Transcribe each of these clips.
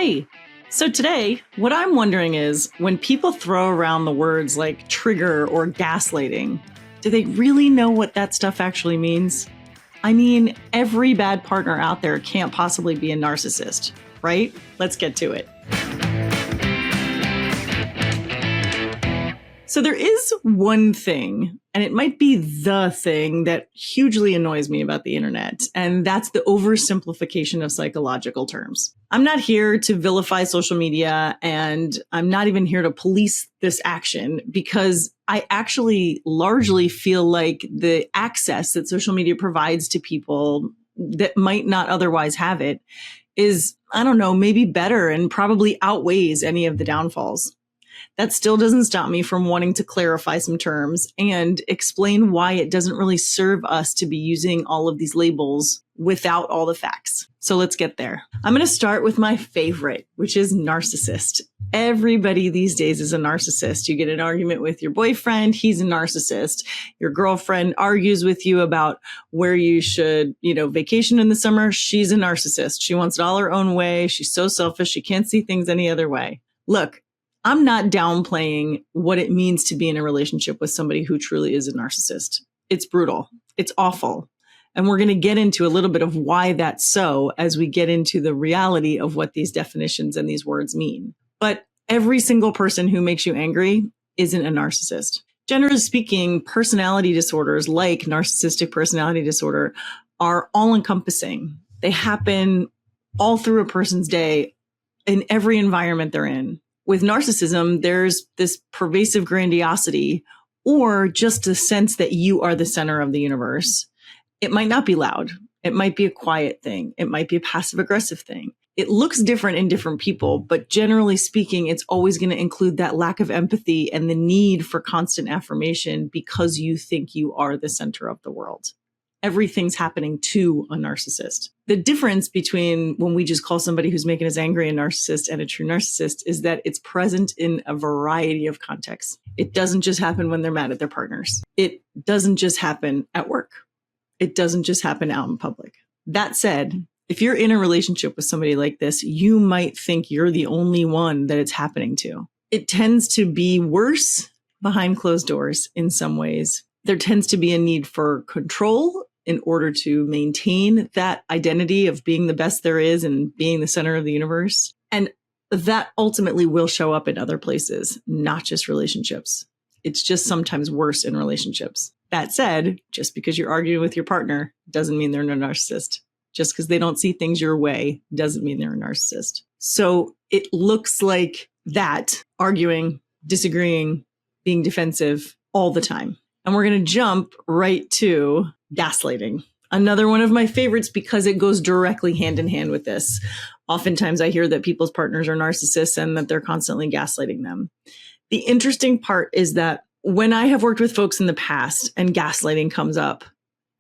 Hey, so today, what I'm wondering is when people throw around the words like trigger or gaslighting, do they really know what that stuff actually means? I mean, every bad partner out there can't possibly be a narcissist, right? Let's get to it. So there is one thing, and it might be the thing that hugely annoys me about the internet, and that's the oversimplification of psychological terms. I'm not here to vilify social media, and I'm not even here to police this action, because I actually largely feel like the access that social media provides to people that might not otherwise have it is, I don't know, maybe better and probably outweighs any of the downfalls. That still doesn't stop me from wanting to clarify some terms and explain why it doesn't really serve us to be using all of these labels without all the facts. So let's get there. I'm going to start with my favorite, which is narcissist. Everybody these days is a narcissist. You get an argument with your boyfriend, he's a narcissist. Your girlfriend argues with you about where you should, vacation in the summer. She's a narcissist. She wants it all her own way. She's so selfish. She can't see things any other way. Look, I'm not downplaying what it means to be in a relationship with somebody who truly is a narcissist. It's brutal. It's awful. And we're going to get into a little bit of why that's so as we get into the reality of what these definitions and these words mean. But every single person who makes you angry isn't a narcissist. Generally speaking, personality disorders like narcissistic personality disorder are all-encompassing. They happen all through a person's day in every environment they're in. With narcissism, there's this pervasive grandiosity or just a sense that you are the center of the universe. It might not be loud. It might be a quiet thing. It might be a passive aggressive thing. It looks different in different people, but generally speaking, it's always going to include that lack of empathy and the need for constant affirmation because you think you are the center of the world. Everything's happening to a narcissist. The difference between when we just call somebody who's making us angry a narcissist and a true narcissist is that it's present in a variety of contexts. It doesn't just happen when they're mad at their partners. It doesn't just happen at work. It doesn't just happen out in public. That said, if you're in a relationship with somebody like this, you might think you're the only one that it's happening to. It tends to be worse behind closed doors in some ways. There tends to be a need for control in order to maintain that identity of being the best there is and being the center of the universe. And that ultimately will show up in other places, not just relationships. It's just sometimes worse in relationships. That said, just because you're arguing with your partner doesn't mean they're a narcissist. Just because they don't see things your way doesn't mean they're a narcissist. So it looks like that, arguing, disagreeing, being defensive all the time. And we're going to jump right to gaslighting. Another one of my favorites because it goes directly hand in hand with this. Oftentimes I hear that people's partners are narcissists and that they're constantly gaslighting them. The interesting part is that when I have worked with folks in the past and gaslighting comes up,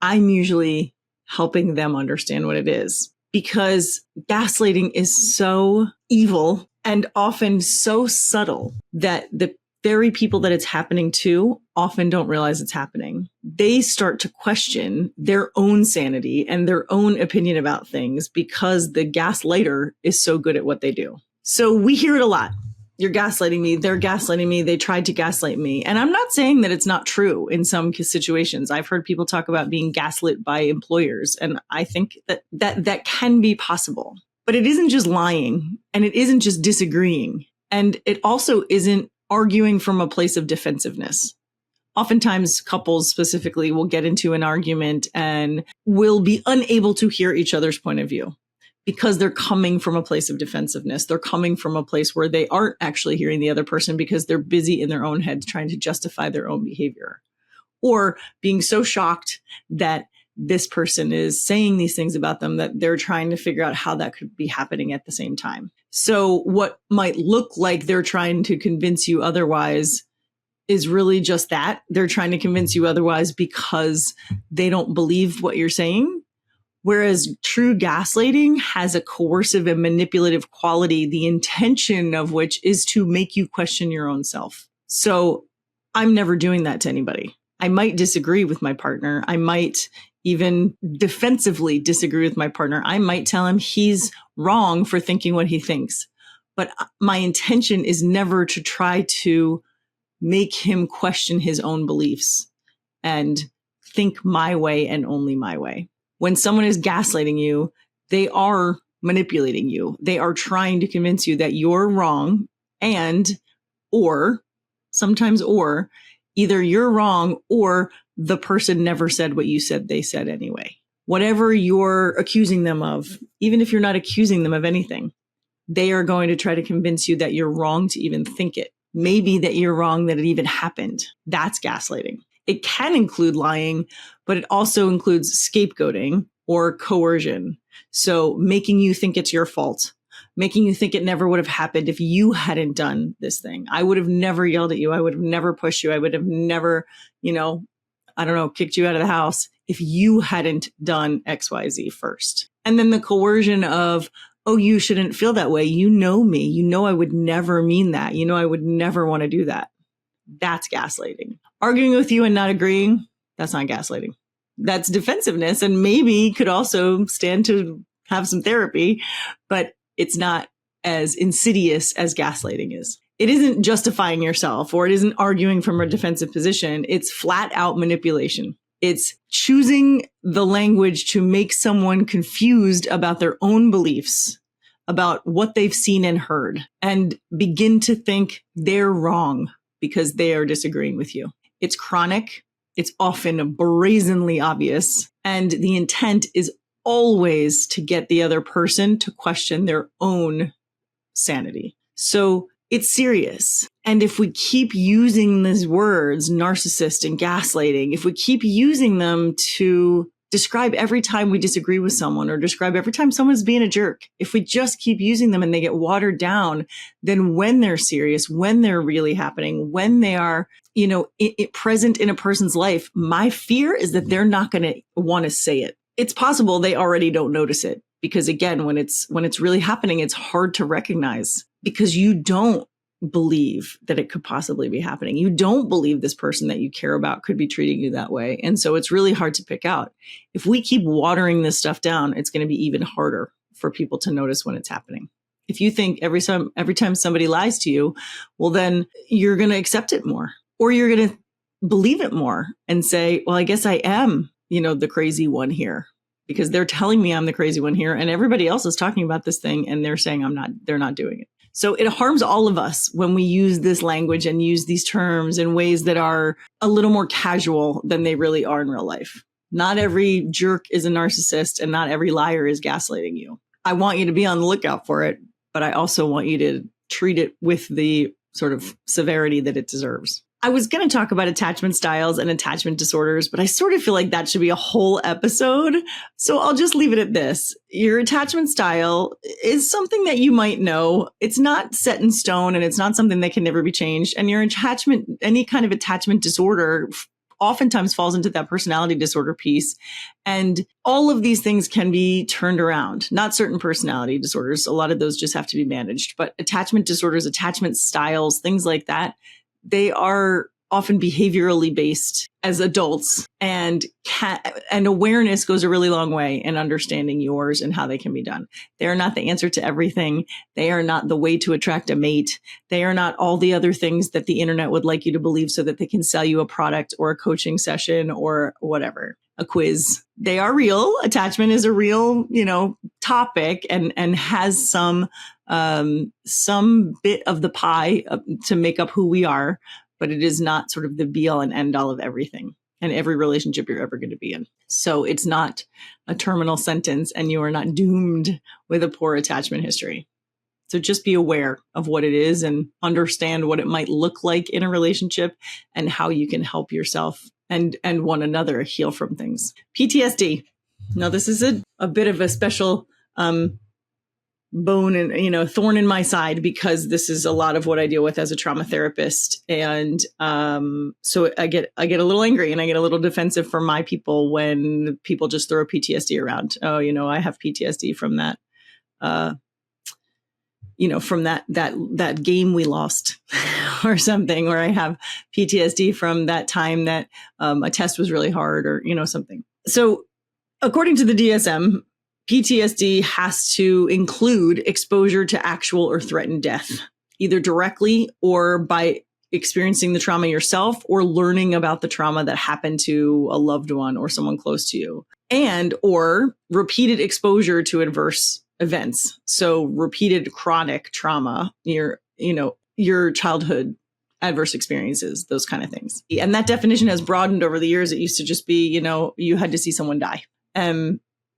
I'm usually helping them understand what it is, because gaslighting is so evil and often so subtle that the very people that it's happening to often don't realize it's happening. They start to question their own sanity and their own opinion about things because the gaslighter is so good at what they do. So we hear it a lot. You're gaslighting me. They're gaslighting me. They tried to gaslight me. And I'm not saying that it's not true in some situations. I've heard people talk about being gaslit by employers. And I think that can be possible. But it isn't just lying, and it isn't just disagreeing. And it also isn't arguing from a place of defensiveness. Oftentimes, couples specifically will get into an argument and will be unable to hear each other's point of view because they're coming from a place of defensiveness. They're coming from a place where they aren't actually hearing the other person because they're busy in their own heads trying to justify their own behavior, or being so shocked that this person is saying these things about them that they're trying to figure out how that could be happening at the same time. So what might look like they're trying to convince you otherwise is really just that. They're trying to convince you otherwise because they don't believe what you're saying. Whereas true gaslighting has a coercive and manipulative quality, the intention of which is to make you question your own self. So I'm never doing that to anybody. I might disagree with my partner. I might even defensively disagree with my partner. I might tell him he's wrong for thinking what he thinks. but my intention is never to try to make him question his own beliefs and think my way and only my way. When someone is gaslighting you, they are manipulating you. They are trying to convince you that you're wrong or either you're wrong or the person never said what you said they said anyway. Whatever you're accusing them of, even if you're not accusing them of anything, they are going to try to convince you that you're wrong to even think it. Maybe that you're wrong that it even happened. That's gaslighting. It can include lying, but it also includes scapegoating or coercion. So making you think it's your fault, making you think it never would have happened if you hadn't done this thing. I would have never yelled at you. I would have never pushed you. I would have never, kicked you out of the house if you hadn't done XYZ first. And then the coercion of, oh, you shouldn't feel that way. You know me. You know I would never mean that. You know I would never want to do that. That's gaslighting. Arguing with you and not agreeing, that's not gaslighting. That's defensiveness and maybe could also stand to have some therapy, but it's not as insidious as gaslighting is. It isn't justifying yourself or it isn't arguing from a defensive position. It's flat out manipulation. It's choosing the language to make someone confused about their own beliefs, about what they've seen and heard, and begin to think they're wrong because they are disagreeing with you. It's chronic. It's often brazenly obvious. And the intent is always to get the other person to question their own sanity. So it's serious. And if we keep using these words, narcissist and gaslighting, if we keep using them to describe every time we disagree with someone or describe every time someone's being a jerk, if we just keep using them and they get watered down, then when they're serious, when they're really happening, when they are, present in a person's life, my fear is that they're not going to want to say it. It's possible they already don't notice it because again, when it's really happening, it's hard to recognize because you don't believe that it could possibly be happening. You don't believe this person that you care about could be treating you that way. And so it's really hard to pick out. If we keep watering this stuff down, it's going to be even harder for people to notice when it's happening. If you think every time somebody lies to you, well, then you're going to accept it more or you're going to believe it more and say, well, I guess I am, the crazy one here because they're telling me I'm the crazy one here and everybody else is talking about this thing and they're saying they're not doing it. So it harms all of us when we use this language and use these terms in ways that are a little more casual than they really are in real life. Not every jerk is a narcissist and not every liar is gaslighting you. I want you to be on the lookout for it, but I also want you to treat it with the sort of severity that it deserves. I was going to talk about attachment styles and attachment disorders, but I sort of feel like that should be a whole episode. So I'll just leave it at this. Your attachment style is something that you might know. It's not set in stone and it's not something that can never be changed. And your attachment, any kind of attachment disorder oftentimes falls into that personality disorder piece. And all of these things can be turned around, not certain personality disorders. A lot of those just have to be managed, but attachment disorders, attachment styles, things like that, they are often behaviorally based as adults and awareness goes a really long way in understanding yours and how they can be done. They are not the answer to everything. They are not the way to attract a mate. They are not all the other things that the internet would like you to believe so that they can sell you a product or a coaching session or whatever, a quiz. They are real. Attachment is a real, topic and has some bit of the pie to make up who we are, but it is not sort of the be all and end all of everything and every relationship you're ever going to be in. So it's not a terminal sentence and you are not doomed with a poor attachment history. So just be aware of what it is and understand what it might look like in a relationship and how you can help yourself and one another heal from things. PTSD. Now, this is a bit of a special bone and, thorn in my side because this is a lot of what I deal with as a trauma therapist. And so I get a little angry and I get a little defensive for my people when people just throw PTSD around. Oh, I have PTSD from that, from that game we lost or something, or I have PTSD from that time that a test was really hard or, something. So according to the DSM, PTSD has to include exposure to actual or threatened death, either directly or by experiencing the trauma yourself or learning about the trauma that happened to a loved one or someone close to you, and or repeated exposure to adverse events. So repeated chronic trauma, your childhood adverse experiences, those kind of things. And that definition has broadened over the years. It used to just be, you had to see someone die.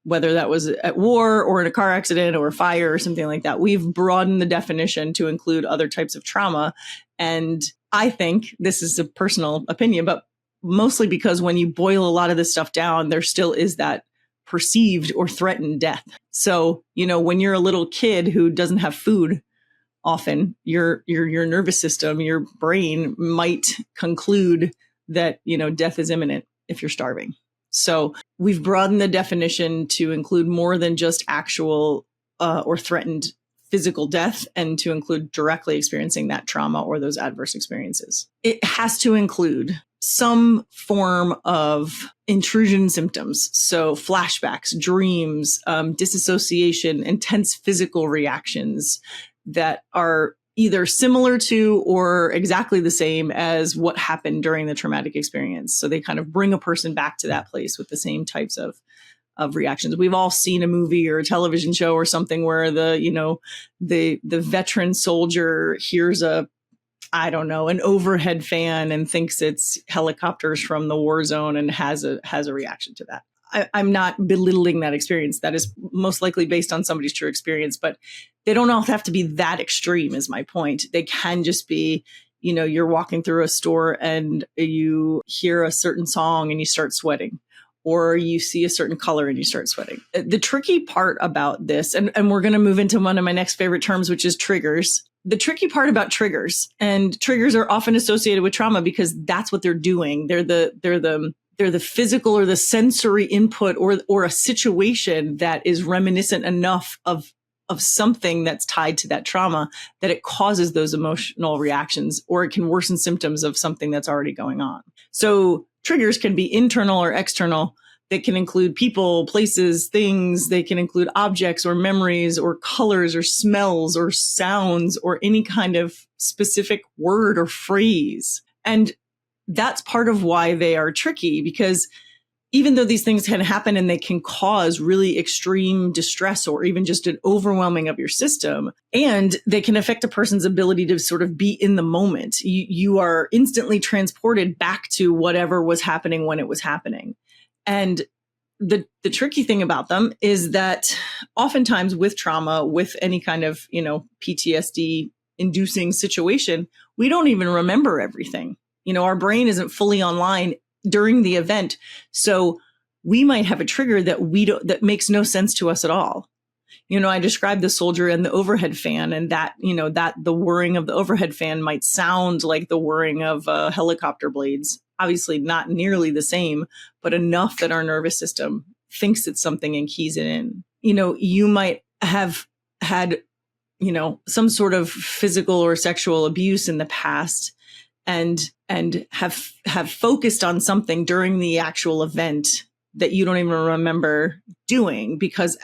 Whether that was at war or in a car accident or a fire or something like that. We've broadened the definition to include other types of trauma. And I think, this is a personal opinion, but mostly because when you boil a lot of this stuff down, there still is that perceived or threatened death. So, when you're a little kid who doesn't have food, often your nervous system, your brain might conclude that, death is imminent if you're starving. So we've broadened the definition to include more than just actual or threatened physical death, and to include directly experiencing that trauma or those adverse experiences. It has to include some form of intrusion symptoms. So flashbacks, dreams, disassociation, intense physical reactions that are either similar to or exactly the same as what happened during the traumatic experience. So they kind of bring a person back to that place with the same types of reactions. We've all seen a movie or a television show or something where the veteran soldier hears an overhead fan and thinks it's helicopters from the war zone and has a reaction to that. I'm not belittling that experience. That is most likely based on somebody's true experience, but they don't all have to be that extreme, is my point. They can just be, you're walking through a store and you hear a certain song and you start sweating, or you see a certain color and you start sweating. The tricky part about this, and we're going to move into one of my next favorite terms, which is triggers. The tricky part about triggers, and triggers are often associated with trauma because that's what they're doing. They're the physical or the sensory input or a situation that is reminiscent enough of something that's tied to that trauma that it causes those emotional reactions, or it can worsen symptoms of something that's already going on. So triggers can be internal or external. They can include people, places, things. They can include objects or memories or colors or smells or sounds or any kind of specific word or phrase. And that's part of why they are tricky, because even though these things can happen and they can cause really extreme distress or even just an overwhelming of your system, and they can affect a person's ability to sort of be in the moment. You are instantly transported back to whatever was happening when it was happening. And the tricky thing about them is that oftentimes with trauma, with any kind of, PTSD inducing situation, we don't even remember everything. Our brain isn't fully online during the event. So we might have a trigger that makes no sense to us at all. I described the soldier and the overhead fan, and that the whirring of the overhead fan might sound like the whirring of helicopter blades. Obviously not nearly the same, but enough that our nervous system thinks it's something and keys it in. You might have had, some sort of physical or sexual abuse in the past, and have focused on something during the actual event that you don't even remember doing, because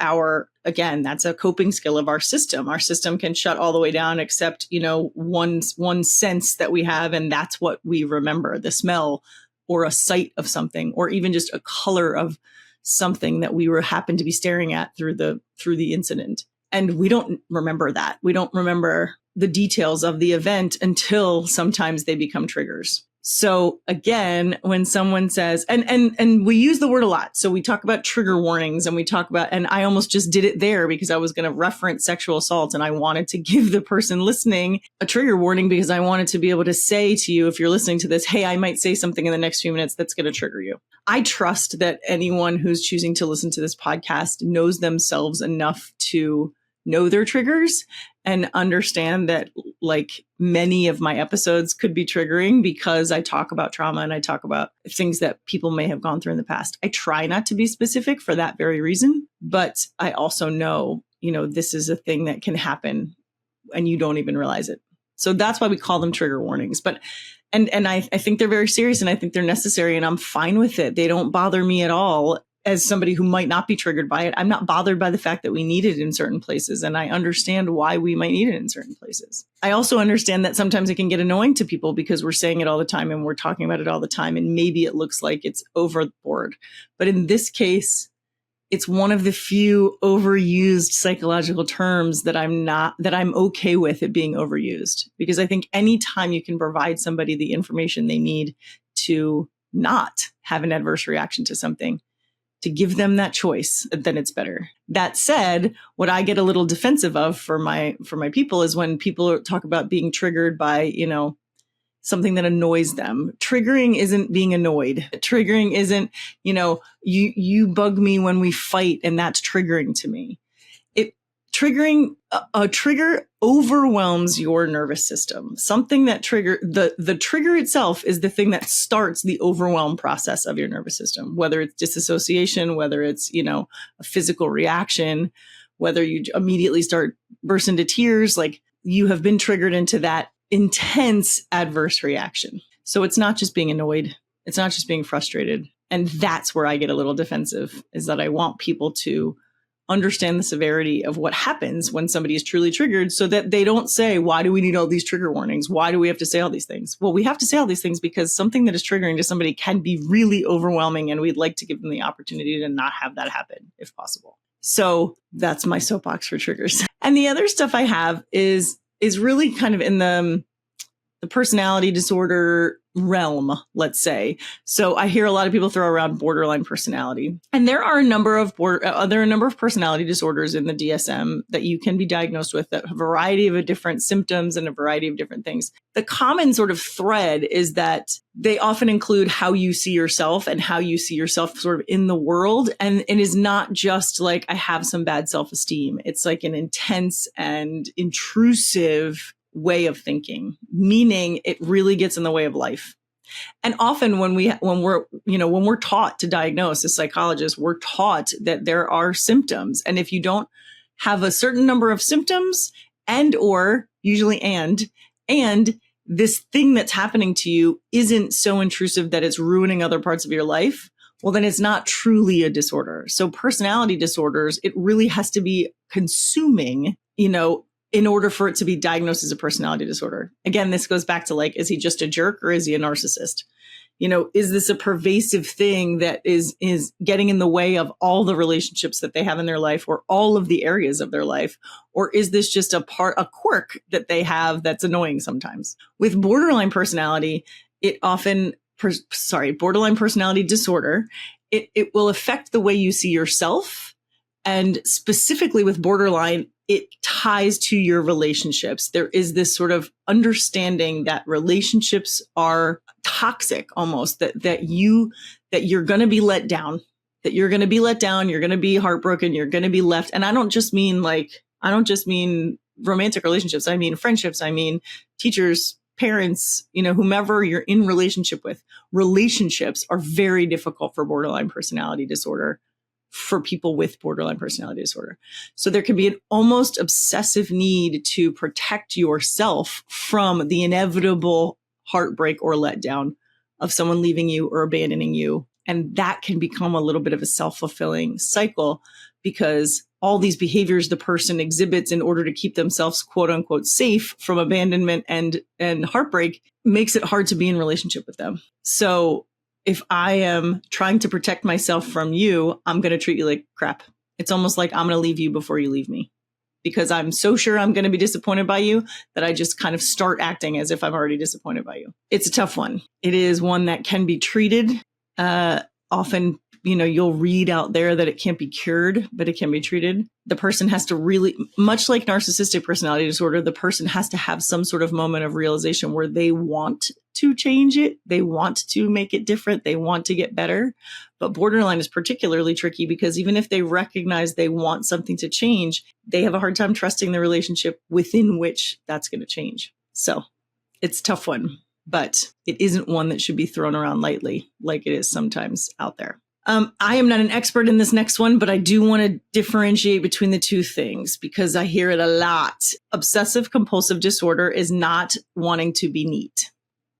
that's a coping skill of our system. Our system can shut all the way down except, one sense that we have, and that's what we remember, the smell or a sight of something, or even just a color of something that we happened to be staring at through the incident. And we don't remember that. We don't remember the details of the event until sometimes they become triggers. So again, when someone says, and we use the word a lot. So we talk about trigger warnings, and we talk about, and I almost just did it there because I was going to reference sexual assault, and I wanted to give the person listening a trigger warning because I wanted to be able to say to you, if you're listening to this, hey, I might say something in the next few minutes that's going to trigger you. I trust that anyone who's choosing to listen to this podcast knows themselves enough to know their triggers and understand that, like, many of my episodes could be triggering because I talk about trauma and I talk about things that people may have gone through in the past. I try not to be specific for that very reason, but I also know, this is a thing that can happen and you don't even realize it. So that's why we call them trigger warnings. But and I think they're very serious, and I think they're necessary, and I'm fine with it. They don't bother me at all. as somebody who might not be triggered by it, I'm not bothered by the fact that we need it in certain places. And I understand why we might need it in certain places. I also understand that sometimes it can get annoying to people because we're saying it all the time and we're talking about it all the time. And maybe it looks like it's overboard. But in this case, it's one of the few overused psychological terms that I'm okay with it being overused, because I think anytime you can provide somebody the information they need to not have an adverse reaction to something, to give them that choice, then it's better. That said, what I get a little defensive of for my people is when people talk about being triggered by, something that annoys them. Triggering isn't being annoyed. Triggering isn't, you bug me when we fight and that's triggering to me. A trigger overwhelms your nervous system. Something that the trigger itself is the thing that starts the overwhelm process of your nervous system, whether it's disassociation, whether it's, a physical reaction, whether you immediately start burst into tears, like you have been triggered into that intense adverse reaction. So it's not just being annoyed. It's not just being frustrated. And that's where I get a little defensive, is that I want people to understand the severity of what happens when somebody is truly triggered, so that they don't say, why do we need all these trigger warnings? Why do we have to say all these things? Well, we have to say all these things because something that is triggering to somebody can be really overwhelming, and we'd like to give them the opportunity to not have that happen if possible. So that's my soapbox for triggers. And the other stuff I have is really kind of in the personality disorder realm, let's say. So I hear a lot of people throw around borderline personality, and there are a number of personality disorders in the DSM that you can be diagnosed with, that have a variety of different symptoms and a variety of different things. The common sort of thread is that they often include how you see yourself and how you see yourself sort of in the world. And it is not just like, I have some bad self-esteem. It's like an intense and intrusive way of thinking, meaning it really gets in the way of life. And often when we're taught to diagnose as psychologists, we're taught that there are symptoms. And if you don't have a certain number of symptoms and this thing that's happening to you isn't so intrusive that it's ruining other parts of your life, well, then it's not truly a disorder. So personality disorders, it really has to be consuming, in order for it to be diagnosed as a personality disorder. Again, this goes back to like, is he just a jerk or is he a narcissist? Is this a pervasive thing that is getting in the way of all the relationships that they have in their life, or all of the areas of their life? Or is this just a quirk that they have that's annoying sometimes? With borderline personality, borderline personality disorder, it will affect the way you see yourself. And specifically with borderline, it ties to your relationships. There is this sort of understanding that relationships are toxic almost, that you're going to be let down, you're going to be heartbroken, you're going to be left. And I don't just mean romantic relationships. I mean friendships. I mean teachers, parents, whomever you're in relationship with. Relationships are very difficult for borderline personality disorder, for people with borderline personality disorder. So there can be an almost obsessive need to protect yourself from the inevitable heartbreak or letdown of someone leaving you or abandoning you. And that can become a little bit of a self-fulfilling cycle, because all these behaviors the person exhibits in order to keep themselves, quote unquote, safe from abandonment and heartbreak makes it hard to be in relationship with them. So if I am trying to protect myself from you, I'm going to treat you like crap. It's almost like I'm going to leave you before you leave me, because I'm so sure I'm going to be disappointed by you that I just kind of start acting as if I'm already disappointed by you. It's a tough one. It is one that can be treated. Often, you'll read out there that it can't be cured, but it can be treated. The person has to really, much like narcissistic personality disorder, the person has to have some sort of moment of realization where they want to change it. They want to make it different. They want to get better. But borderline is particularly tricky because even if they recognize they want something to change, they have a hard time trusting the relationship within which that's going to change. So it's a tough one, but it isn't one that should be thrown around lightly like it is sometimes out there. I am not an expert in this next one, but I do want to differentiate between the two things because I hear it a lot. Obsessive-compulsive disorder is not wanting to be neat.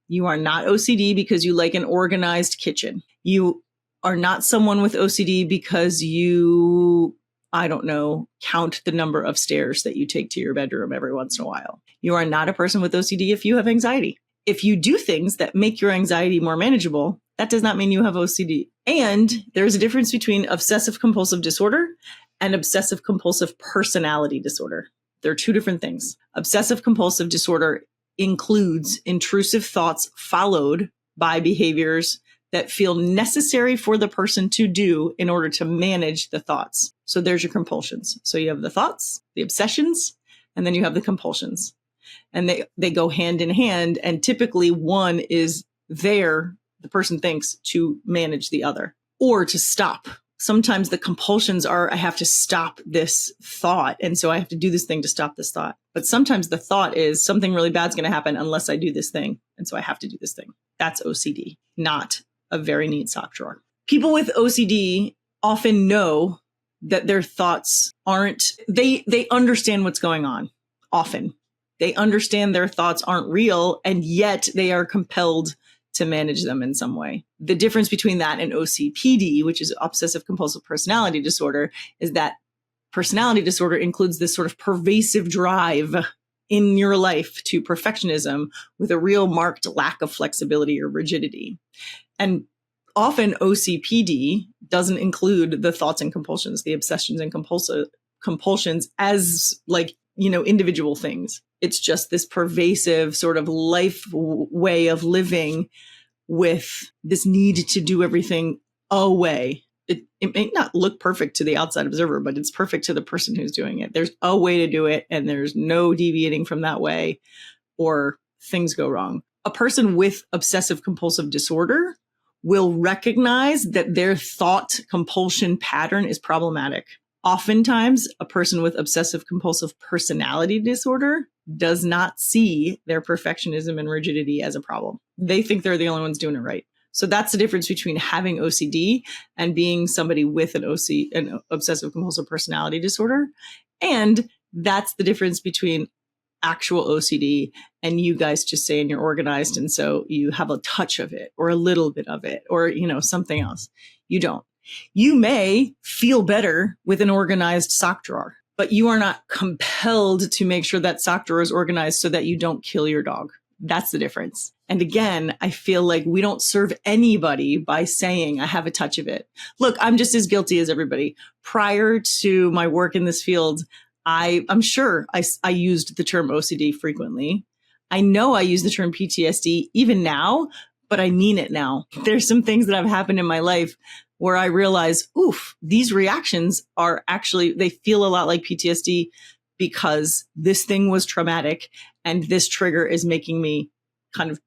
You are not OCD because you like an organized kitchen. You are not someone with OCD because you, I don't know, count the number of stairs that you take to your bedroom every once in a while. You are not a person with OCD if you have anxiety. If you do things that make your anxiety more manageable, that does not mean you have OCD. And there's a difference between obsessive-compulsive disorder and obsessive-compulsive personality disorder. They're two different things. Obsessive-compulsive disorder includes intrusive thoughts followed by behaviors that feel necessary for the person to do in order to manage the thoughts. So there's your compulsions. So you have the thoughts, the obsessions, and then you have the compulsions. And they go hand in hand. And typically one is there, the person thinks, to manage the other or to stop. Sometimes the compulsions are, I have to stop this thought. And so I have to do this thing to stop this thought. But sometimes the thought is something really bad's going to happen unless I do this thing. And so I have to do this thing. That's OCD, not a very neat sock drawer. People with OCD often know that their thoughts aren't, they understand what's going on. Often they understand their thoughts aren't real, and yet they are compelled to manage them in some way. The difference between that and OCPD, which is obsessive compulsive personality disorder, is that personality disorder includes this sort of pervasive drive in your life to perfectionism with a real marked lack of flexibility or rigidity. And often OCPD doesn't include the thoughts and compulsions, the obsessions and compulsions as individual things. It's just this pervasive sort of life way of living with this need to do everything a way. It may not look perfect to the outside observer, but it's perfect to the person who's doing it. There's a way to do it, and there's no deviating from that way, or things go wrong. A person with obsessive compulsive disorder will recognize that their thought compulsion pattern is problematic. Oftentimes, a person with obsessive compulsive personality disorder does not see their perfectionism and rigidity as a problem. They think they're the only ones doing it right. So that's the difference between having OCD and being somebody with an obsessive compulsive personality disorder. And that's the difference between actual OCD and you guys just saying you're organized, and so you have a touch of it or a little bit of it or something else. You don't. You may feel better with an organized sock drawer, but you are not compelled to make sure that sock drawer is organized so that you don't kill your dog. That's the difference. And again, I feel like we don't serve anybody by saying I have a touch of it. Look, I'm just as guilty as everybody. Prior to my work in this field, I'm sure I used the term OCD frequently. I know I use the term PTSD even now, but I mean it now. There's some things that have happened in my life where I realize, oof, these reactions are actually, they feel a lot like PTSD because this thing was traumatic and this trigger is making me kind of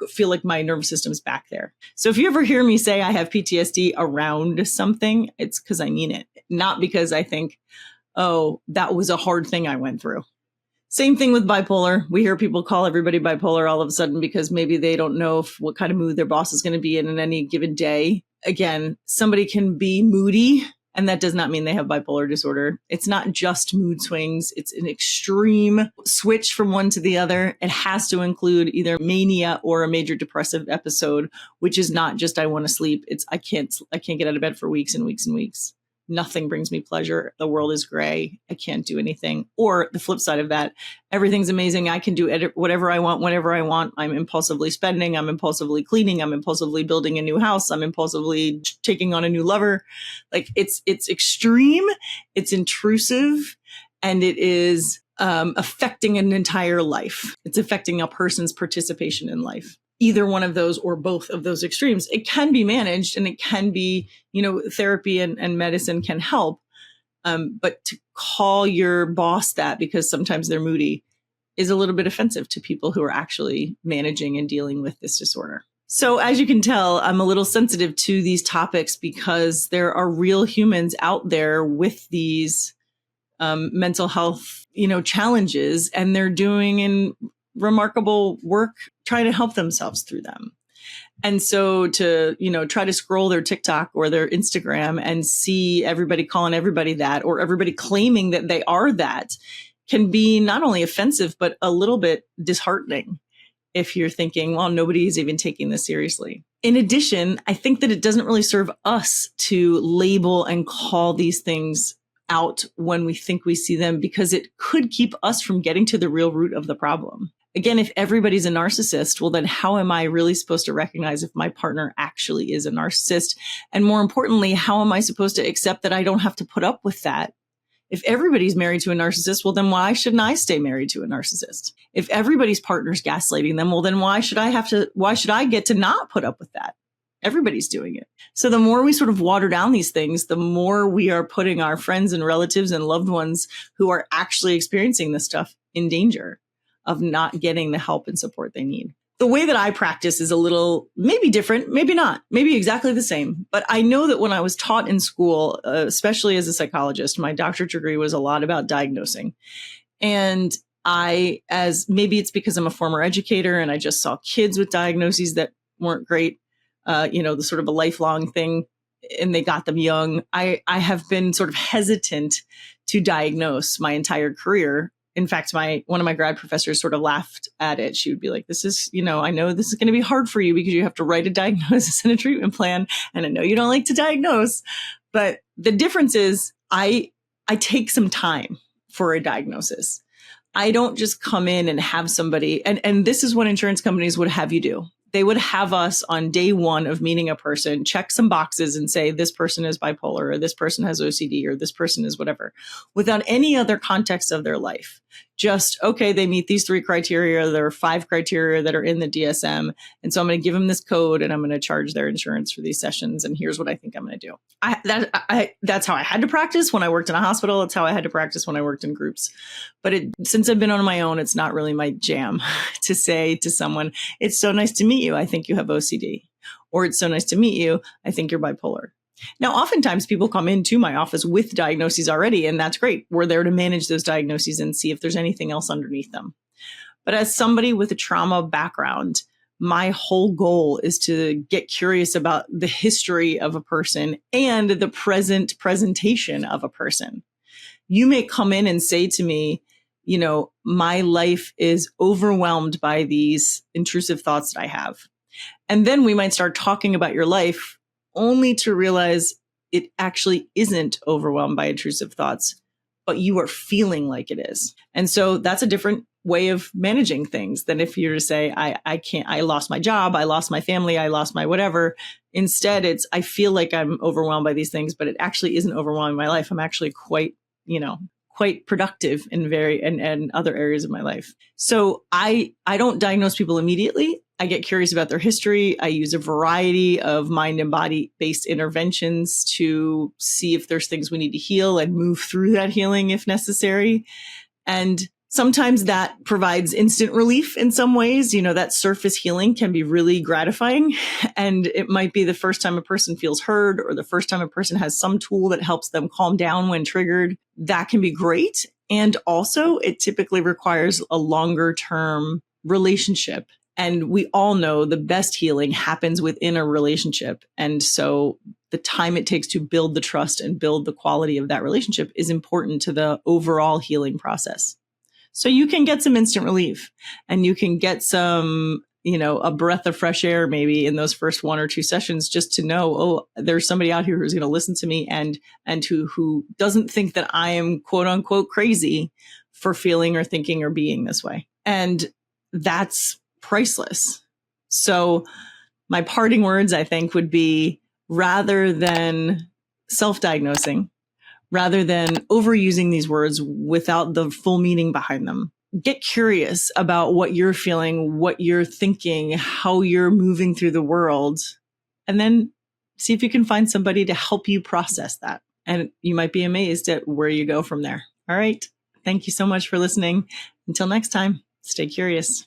feel like my nervous system's back there. So if you ever hear me say I have PTSD around something, it's because I mean it, not because I think, oh, that was a hard thing I went through. Same thing with bipolar. We hear people call everybody bipolar all of a sudden because maybe they don't know what kind of mood their boss is going to be in any given day. Again, somebody can be moody, and that does not mean they have bipolar disorder. It's not just mood swings. It's an extreme switch from one to the other. It has to include either mania or a major depressive episode, which is not just I want to sleep. It's I can't get out of bed for weeks and weeks and weeks. Nothing brings me pleasure. The world is gray. I can't do anything. Or the flip side of that, everything's amazing. I can do whatever I want, whenever I want. I'm impulsively spending. I'm impulsively cleaning. I'm impulsively building a new house. I'm impulsively taking on a new lover. Like it's extreme. It's intrusive, and it is affecting an entire life. It's affecting a person's participation in life. Either one of those or both of those extremes. It can be managed, and it can be, therapy and medicine can help. But to call your boss that because sometimes they're moody is a little bit offensive to people who are actually managing and dealing with this disorder. So as you can tell, I'm a little sensitive to these topics because there are real humans out there with these mental health, challenges, and they're doing remarkable work trying to help themselves through them. And so to, try to scroll their TikTok or their Instagram and see everybody calling everybody that, or everybody claiming that they are that, can be not only offensive, but a little bit disheartening if you're thinking, well, nobody's even taking this seriously. in addition, I think that it doesn't really serve us to label and call these things out when we think we see them, because it could keep us from getting to the real root of the problem. Again, if everybody's a narcissist, well, then how am I really supposed to recognize if my partner actually is a narcissist? And more importantly, how am I supposed to accept that I don't have to put up with that? If everybody's married to a narcissist, well, then why shouldn't I stay married to a narcissist? If everybody's partner's gaslighting them, well, then why should I get to not put up with that? Everybody's doing it. So the more we sort of water down these things, the more we are putting our friends and relatives and loved ones who are actually experiencing this stuff in danger of not getting the help and support they need. The way that I practice is a little, maybe different, maybe not, maybe exactly the same. But I know that when I was taught in school, especially as a psychologist, my doctorate degree was a lot about diagnosing. And maybe it's because I'm a former educator and I just saw kids with diagnoses that weren't great, the sort of a lifelong thing, and they got them young. I have been sort of hesitant to diagnose my entire career. In fact, one of my grad professors sort of laughed at it. She would be like, this is, I know this is going to be hard for you because you have to write a diagnosis and a treatment plan. And I know you don't like to diagnose, but the difference is I take some time for a diagnosis. I don't just come in and have somebody, and this is what insurance companies would have you do. They would have us on day one of meeting a person, check some boxes and say, this person is bipolar, or this person has OCD, or this person is whatever, without any other context of their life. Just, okay, they meet these 3 criteria. There are 5 criteria that are in the DSM. And so I'm going to give them this code and I'm going to charge their insurance for these sessions. And here's what I think I'm going to do. That's how I had to practice when I worked in a hospital. It's how I had to practice when I worked in groups. But since I've been on my own, it's not really my jam to say to someone, it's so nice to meet you. I think you have OCD. Or it's so nice to meet you. I think you're bipolar. Now, oftentimes people come into my office with diagnoses already, and that's great. We're there to manage those diagnoses and see if there's anything else underneath them. But as somebody with a trauma background, my whole goal is to get curious about the history of a person and the present presentation of a person. You may come in and say to me, my life is overwhelmed by these intrusive thoughts that I have. And then we might start talking about your life only to realize it actually isn't overwhelmed by intrusive thoughts, but you are feeling like it is. And so that's a different way of managing things than if you're to say, I lost my job, I lost my family, I lost my whatever. Instead, I feel like I'm overwhelmed by these things, but it actually isn't overwhelming my life. I'm actually quite productive in other areas of my life. So I don't diagnose people immediately. I get curious about their history. I use a variety of mind and body based interventions to see if there's things we need to heal and move through that healing if necessary. And sometimes that provides instant relief in some ways. That surface healing can be really gratifying. And it might be the first time a person feels heard or the first time a person has some tool that helps them calm down when triggered. That can be great. And also, it typically requires a longer term relationship. And we all know the best healing happens within a relationship. And so the time it takes to build the trust and build the quality of that relationship is important to the overall healing process. So you can get some instant relief and you can get some, a breath of fresh air maybe in those first 1 or 2 sessions, just to know, there's somebody out here who's going to listen to me and who doesn't think that I am quote unquote crazy for feeling or thinking or being this way. And that's priceless. So my parting words, I think, would be, rather than self-diagnosing, rather than overusing these words without the full meaning behind them, get curious about what you're feeling, what you're thinking, how you're moving through the world, and then see if you can find somebody to help you process that. And you might be amazed at where you go from there. All right. Thank you so much for listening. Until next time, stay curious.